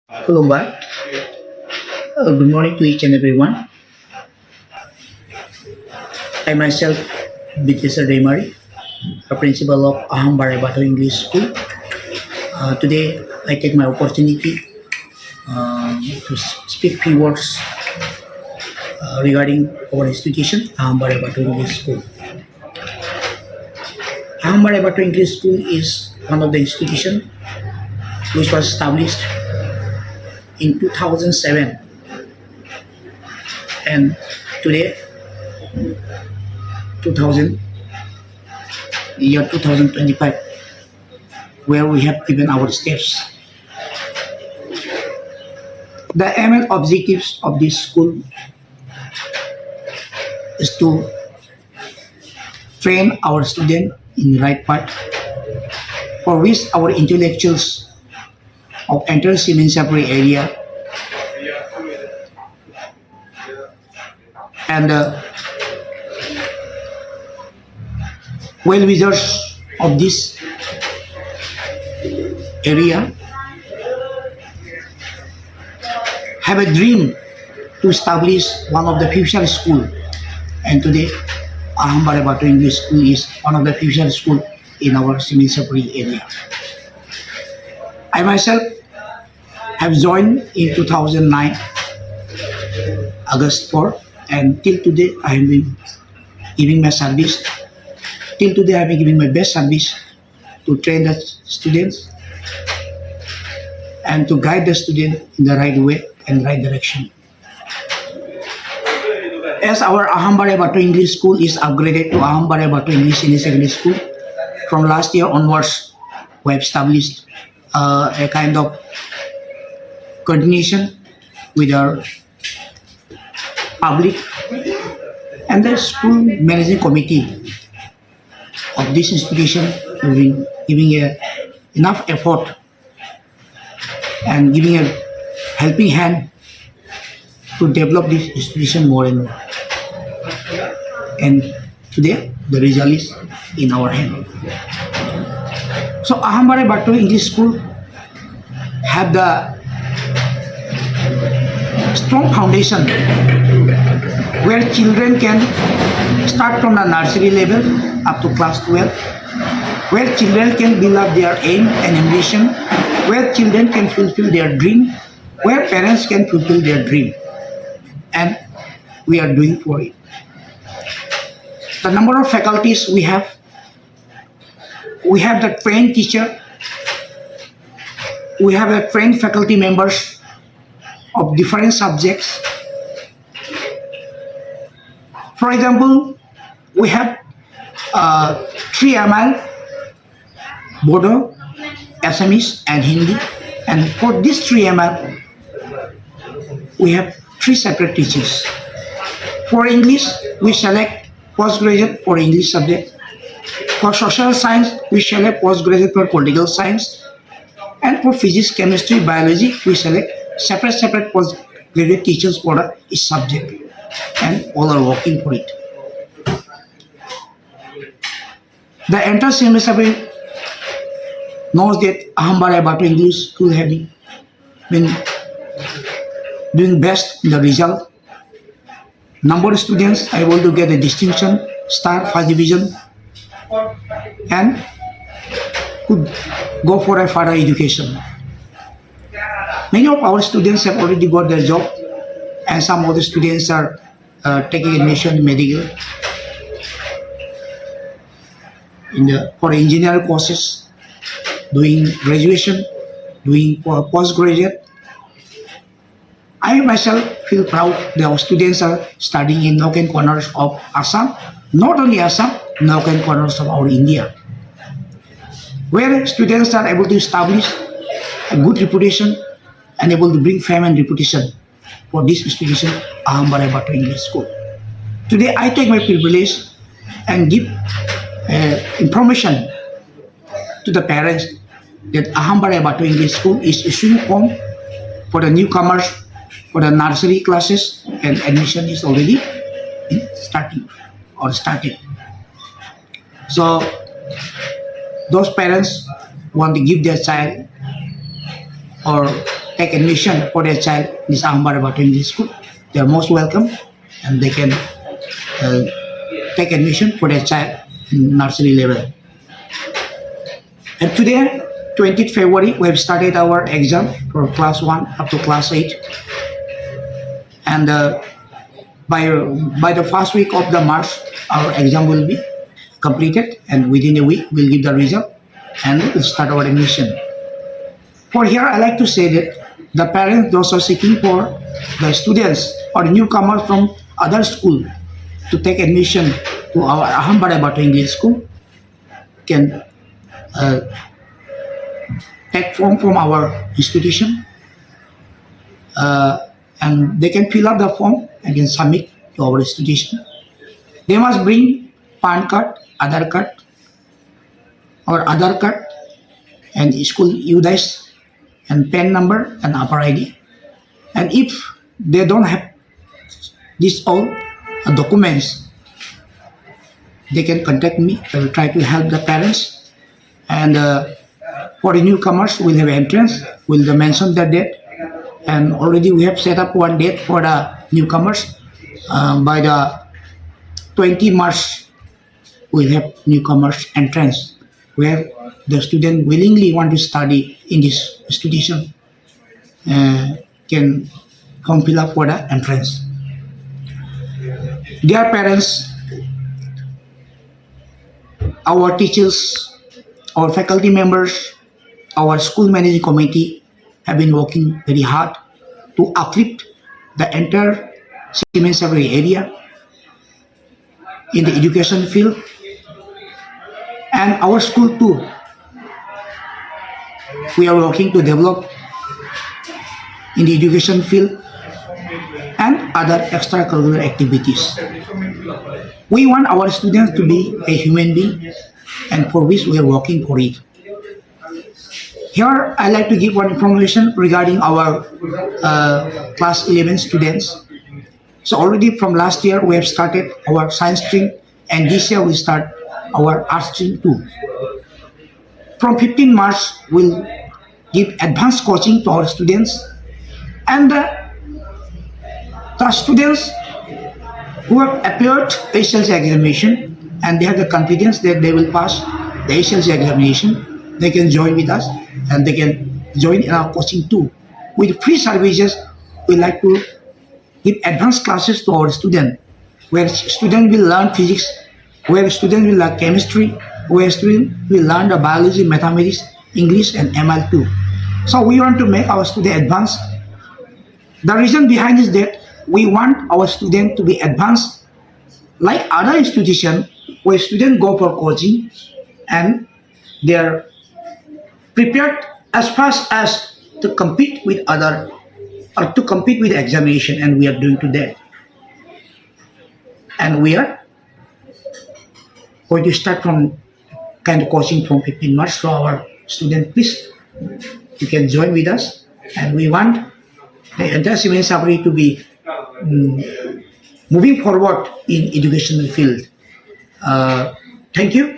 Hello, bye. Good morning to each and everyone. I myself, Bwrai Demari, a principal of Aham Bathou English School. Today, I take my opportunity to speak few words regarding our institution, Aham Bathou English School. Aham Bathou English School is one of the institutions which was established in 2007, and today, 2000 year 2025, where we have given our steps. The aim and objectives of this school is to train our students in the right path, for which our intellectuals of entire Siemensapuri area and well-wishers of this area have a dream to establish one of the future school, and today Aham Bathou English School is one of the future school in our Siemensapuri area. I myself have joined in 2009 August 4, and till today I have been giving my service. Till today I have been giving my best service to train the students and to guide the student in the right way and right direction. As our Aham Bathou English School is upgraded to Aham Bathou English Senior Secondary School, from last year onwards, we have established a kind of coordination with our public and the school managing committee of this institution, giving enough effort and giving a helping hand to develop this institution more and more. And today, the result is in our hand. So Aham Bathou English School have the strong foundation where children can start from the nursery level up to class 12, where children can build up their aim and ambition, where children can fulfill their dream, where parents can fulfill their dream. And we are doing for it. The number of faculties we have the trained teacher, we have a trained faculty members of different subjects. For example, we have 3 ML, Bodo, Assamese and Hindi, and for this 3 ML, we have 3 separate teachers. For English, we select postgraduate for English subject. For social science, we select postgraduate for political science. And for physics, chemistry, biology, we select separate postgraduate teachers for each subject. And all are working for it. The entire semester knows that Aham Bathou English School have been doing best in the result. Number of students are able to get a distinction, star, first division, and could go for a further education. Many of our students have already got their job, and some of the students are taking admission in medical, for engineering courses, doing graduation, doing postgraduate. I myself feel proud that our students are studying in nook and corners of Assam, not only Assam, nook and corners of our India, where students are able to establish a good reputation and able to bring fame and reputation for this institution, Aham Bathou English School. Today, I take my privilege and give information to the parents that Aham Bathou English School is issuing form for the newcomers for the nursery classes, and admission is already started. So those parents want to give their child or take admission for their child in this Aham Bathou English School, they are most welcome, and they can uh, take admission for their child in nursery level. And today, 20th February, we have started our exam for class 1 up to class 8. And by the first week of the March, our exam will be completed, and within a week, we'll give the result and we'll start our admission. For here, I like to say that the parents, those are seeking for the students or newcomers from other school to take admission to our Aham Bathou English School can take form from our institution, and they can fill up the form and can submit to our institution. They must bring PAN card, Aadhaar card, or Aadhaar card, and school UDIS, and PAN number and upper ID. And if they don't have these all documents, they can contact me. I will try to help the parents. And for the newcomers, we'll have entrance. We'll mention the date. And already we have set up one date for the newcomers. By the 20 March, we'll have newcomers entrance, where the student willingly want to study in this institution can come fill up for the entrance. Dear parents, our teachers, our faculty members, our school managing committee have been working very hard to uplift the entire Siemens-Sabri area in the education field, and our school too. We are working to develop in the education field and other extracurricular activities. We want our students to be a human being, and for which we are working for it. Here, I like to give one information regarding our class 11 students. So already from last year, we have started our science stream, and this year we start our art stream too. From 15 March, we'll give advanced coaching to our students, and the students who have appeared HLC examination and they have the confidence that they will pass the HLC examination, they can join with us and they can join in our coaching too. With free services, we like to give advanced classes to our students, where students will learn physics, where students will learn chemistry, where students will learn the biology, mathematics, English, and ML too. So we want to make our students advanced. The reason behind is that we want our students to be advanced like other institutions where students go for coaching and they are prepared as fast as to compete with other or to compete with the examination, and we are doing to that. And we are going to start from kind of coaching from 15 March. So our students, please, you can join with us, and we want the entire Siemens-Sabri to be moving forward in educational field. Thank you.